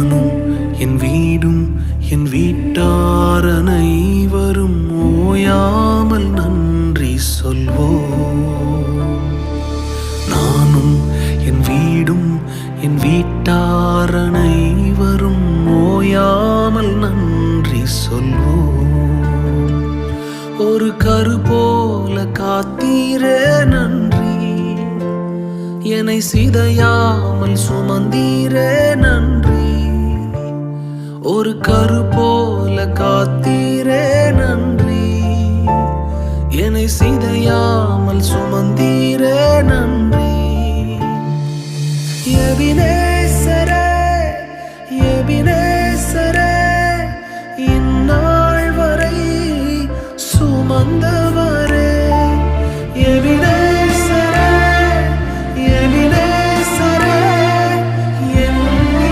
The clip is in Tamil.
நானும் என் வீடும் என் வீட்டார் அனைவரும் ஓயாமல் நன்றி சொல்வோம். நானும் என் வீடும் என் வீட்டார் அனைவரும் ஓயாமல் நன்றி சொல்வோம். ஒரு கரு போல காத்தீரே நன்றி, என்னை சிதையாமல் சுமந்தீரே நன்றி. ஒரு கரு போல காத்தீரே